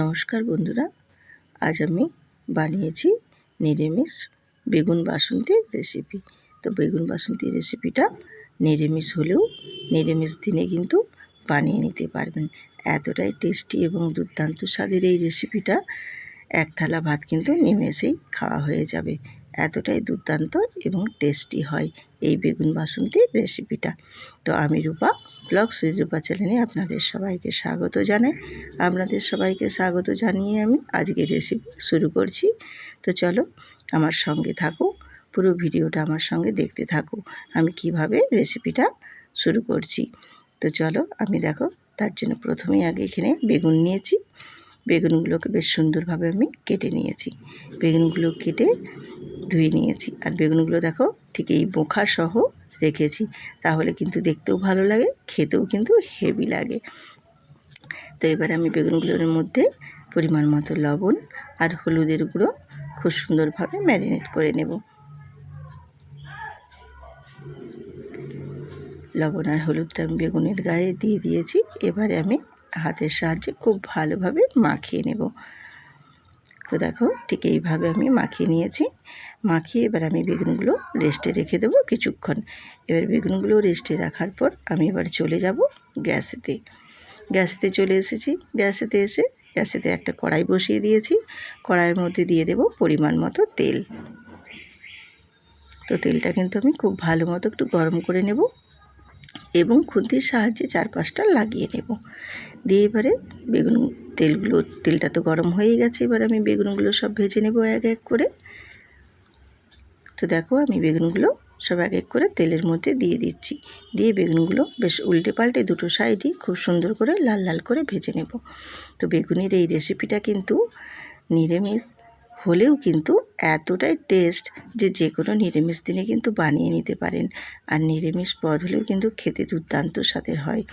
নমস্কার বন্ধুরা, আজ আমি বানিয়েছি নিরামিষ বেগুন বাসন্তীর রেসিপি। তো বেগুন বাসন্তীর রেসিপিটা নিরামিষ হলেও নিরামিষ দিনে কিন্তু বানিয়ে নিতে পারবেন। এতটাই টেস্টি এবং দুর্দান্ত স্বাদের এই রেসিপিটা এক থালা ভাত কিন্তু নিমেষেই খাওয়া হয়ে যাবে। এতটাই দুর্দান্ত এবং টেস্টি হয় এই বেগুন বাসন্তীর রেসিপিটা। তো আমি রূপা ব্লগস উইথ রূপা চ্যানেলে আপনাদের সবাইকে স্বাগত জানাই। আপনাদের সবাইকে স্বাগত জানিয়ে আমি আজকের রেসিপি শুরু করছি। তো চলো আমার সঙ্গে থাকো, পুরো ভিডিওটা আমার সঙ্গে দেখতে থাকো আমি কিভাবে রেসিপিটা শুরু করছি। তো চলো আমি দেখো, তার জন্য প্রথমেই আগে এখানে বেগুন নিয়েছি। বেগুনগুলোকে বেশ সুন্দরভাবে আমি কেটে নিয়েছি। বেগুনগুলো কেটে ধুয়ে নিয়েছি। আর বেগুনগুলো দেখো ঠিক এই বোখা সহ রেখেছি, তাহলে কিন্তু দেখতেও ভালো লাগে, খেতেও কিন্তু হেভি লাগে। তো এবার আমি বেগুনগুলোর মধ্যে পরিমাণ মতো লবণ আর হলুদের গুঁড়ো খুব সুন্দরভাবে ম্যারিনেট করে নেব। লবণ আর হলুদটা আমি বেগুনের গায়ে দিয়ে দিয়েছি। এবারে আমি হাতের সাহায্যে খুব ভালোভাবে মাখিয়ে নেব। তো দেখো ঠিক এইভাবে আমি মাখিয়ে নিয়েছি। মাখিয়ে এবার আমি বেগুনগুলো রেস্টে রেখে দেবো কিছুক্ষণ। এবার বেগুনগুলো রেস্টে রাখার পর আমি এবার চলে যাব গ্যাসেতে চলে এসেছি। গ্যাসেতে একটা কড়াই বসিয়ে দিয়েছি। কড়াইয়ের মধ্যে দিয়ে দেব পরিমাণ মতো তেল। তো তেলটা কিন্তু আমি খুব ভালো মতো একটু গরম করে নেব এবং খুন্তির সাহায্যে 4-5টা লাগিয়ে নেব। দিয়ে এবারে তেলটা তো গরম হয়েই গেছে। এবার আমি বেগুনগুলো সব ভেজে নেব এক এক করে। তো দেখো আমি বেগুনগুলো সব এক এক করে তেলের মধ্যে দিয়ে দিচ্ছি। দিয়ে বেগুনগুলো বেশ উল্টে পাল্টে দুটো সাইডই খুব সুন্দর করে লাল লাল করে ভেজে নেব। তো বেগুনের এই রেসিপিটা কিন্তু নিরামিষ হলেও কিন্তু এতটাই টেস্ট যে কোনো নিরামিষ দিনে কিন্তু বানিয়ে নিতে পারেন। আর নিরামিষ পদ হলেও কিন্তু খেতে দুর্দান্ত স্বাদের হয়।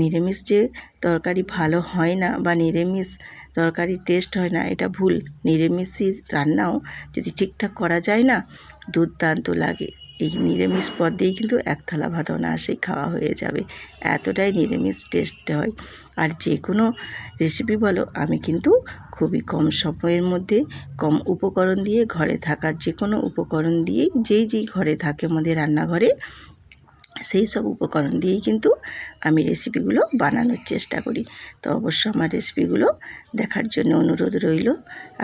নিরামিষ যে তরকারি ভালো হয় না বা নিরামিষ তরকারি টেস্ট হয় না, এটা ভুল। নিরামিষই রান্নাও যদি ঠিকঠাক করা যায় না, দুর্দান্ত লাগে। এই নিরামিষ পদ দিয়েই কিন্তু এক থালা ভাত অনায়াসেই খাওয়া হয়ে যাবে, এতটাই নিরামিষ টেস্ট হয়। আর যে কোনো রেসিপি বলো, আমি কিন্তু খুবই কম সময়ের মধ্যে কম উপকরণ দিয়ে, ঘরে থাকা যে কোনো উপকরণ দিয়েই, যেই ঘরে থাকে আমাদের রান্নাঘরে, সেই সব উপকরণ দিয়েই কিন্তু আমি রেসিপিগুলো বানানোর চেষ্টা করি। তো অবশ্য আমার রেসিপিগুলো দেখার জন্য অনুরোধ রইল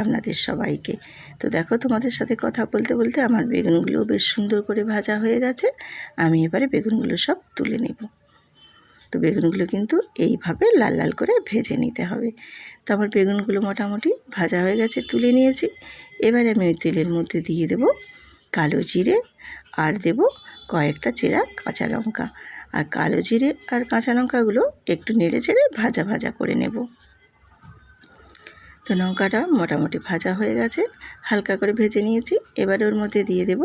আপনাদের সবাইকে। তো দেখো, তোমাদের সাথে কথা বলতে বলতে আমার বেগুনগুলো বেশ সুন্দর করে ভাজা হয়ে গেছে। আমি এবারে বেগুনগুলো সব তুলে নেব। তো বেগুনগুলো কিন্তু এইভাবে লাল লাল করে ভেজে নিতে হবে। তো আমার বেগুনগুলো মোটামুটি ভাজা হয়ে গেছে, তুলে নিয়েছি। এবারে আমি ওই তেলের মধ্যে দিয়ে দেব কালো জিরে আর দেব কয়েকটা চেরা কাঁচা লঙ্কা। আর কালো জিরে আর কাঁচা লঙ্কাগুলো একটু নেড়ে চেড়ে ভাজা ভাজা করে নেব। তো লঙ্কাটা মোটামুটি ভাজা হয়ে গেছে, হালকা করে ভেজে নিয়েছি। এবারে ওর মধ্যে দিয়ে দেব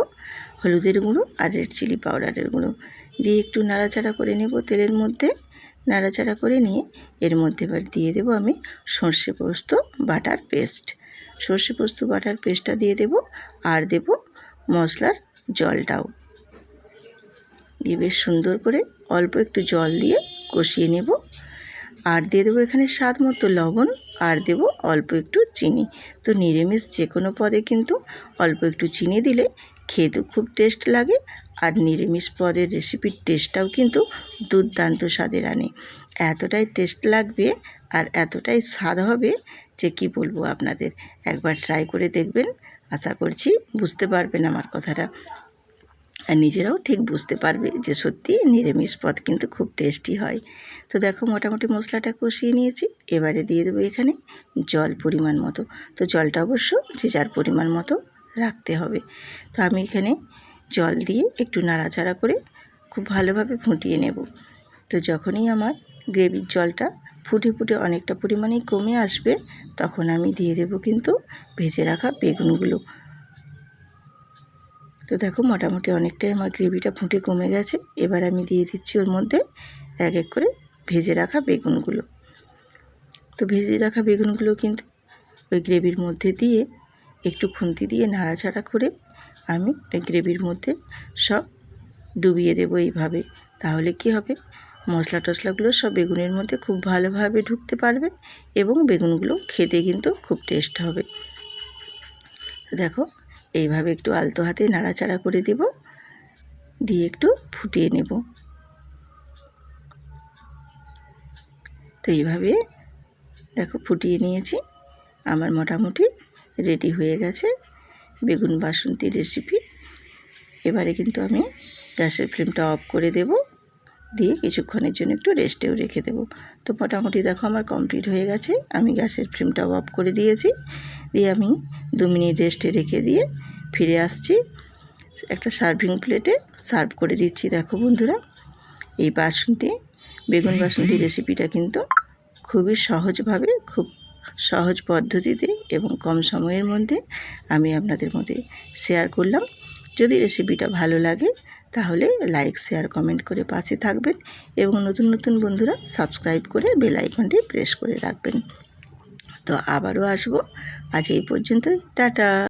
হলুদের গুঁড়ো আর রেড চিলি পাউডারের গুঁড়ো দিয়ে একটু নাড়াচাড়া করে নেব তেলের মধ্যে। নাড়াচাড়া করে নিয়ে এর মধ্যে এবার দিয়ে দেব আমি সর্ষে পোস্ত বাটার পেস্টটা দিয়ে দেব। আর দেব মশলার জলটাও দিয়ে বেশ সুন্দর করে অল্প একটু জল দিয়ে কষিয়ে নেব। আর দিয়ে দেবো এখানে স্বাদ মতো লবণ, আর দেব অল্প একটু চিনি। তো নিরামিষ যে কোনো পদে কিন্তু অল্প একটু চিনি দিলে খেতেও খুব টেস্ট লাগে। আর নিরামিষ পদের রেসিপির টেস্টটাও কিন্তু দুর্দান্ত স্বাদের আনে। এতটাই টেস্ট লাগবে আর এতটাই স্বাদ হবে যে কি বলবো আপনাদের। একবার ট্রাই করে দেখবেন, আশা করছি বুঝতে পারবেন আমার কথাটা, আর নিজেরাও ঠিক বুঝতে পারবে যে সত্যি নিরামিষ পদ কিন্তু খুব টেস্টি হয়। তো দেখো মোটামুটি মশলাটা কষিয়ে নিয়েছি। এবারে দিয়ে দেবো এখানে জল পরিমাণ মতো। তো জলটা অবশ্য যে যার পরিমাণ মতো রাখতে হবে। তো আমি এখানে জল দিয়ে একটু নাড়াচাড়া করে খুব ভালোভাবে ফুটিয়ে নেব। তো যখনই আমার গ্রেভির জলটা ফুটে অনেকটা পরিমাণেই কমে আসবে, তখন আমি দিয়ে দেব কিন্তু ভেজে রাখা বেগুনগুলো। তো দেখো মোটামুটি অনেকটাই আমার গ্রেভিটা ফুটে কমে গেছে। এবার আমি দিয়ে দিচ্ছি ওর মধ্যে এক এক করে ভেজে রাখা বেগুনগুলো। তো ভেজে রাখা বেগুনগুলো কিন্তু ওই গ্রেভির মধ্যে দিয়ে একটু খুন্তি দিয়ে নাড়াচাড়া করে আমি ওই গ্রেভির মধ্যে সব ডুবিয়ে দেবো এইভাবে। তাহলে কি হবে, মশলা টশলাগুলো সব বেগুনের মধ্যে খুব ভালোভাবে ঢুকতে পারবে এবং বেগুনগুলো খেতে কিন্তু খুব টেস্ট হবে। দেখো এইভাবে একটু আলতো হাতে নাড়াচাড়া করে দেব, দিয়ে একটু ফুটিয়ে নেব। তো এইভাবে দেখো ফুটিয়ে নিয়েছি, আমার মোটামুটি রেডি হয়ে গেছে বেগুন বাসন্তী রেসিপি। এবারে কিন্তু আমি গ্যাসের ফ্লেমটা অফ করে দেব, দিয়ে কিছুক্ষণের জন্য একটু রেস্টেও রেখে দেব। তো মোটামুটি দেখো আমার কমপ্লিট হয়ে গেছে, আমি গ্যাসের ফ্লেমটাও অফ করে দিয়েছি, দিয়ে আমি 2 মিনিট রেস্টে রেখে দিয়ে ফিরে আসছি। একটা সার্ভিং প্লেটে সার্ভ করে দিচ্ছি। দেখো বন্ধুরা, এই বেগুন বাসন্তী রেসিপিটা কিন্তু খুবই সহজভাবে, খুব সহজ পদ্ধতিতে এবং কম সময়ের মধ্যে আমি আপনাদের মধ্যে শেয়ার করলাম। যদি রেসিপিটা ভালো লাগে তাহলে লাইক, শেয়ার, কমেন্ট করে পাশে থাকবেন এবং নতুন নতুন বন্ধুরা সাবস্ক্রাইব করে বেল আইকনটি প্রেস করে রাখবেন। তো আবারও আসবো, আজ এই পর্যন্ত, টাটা।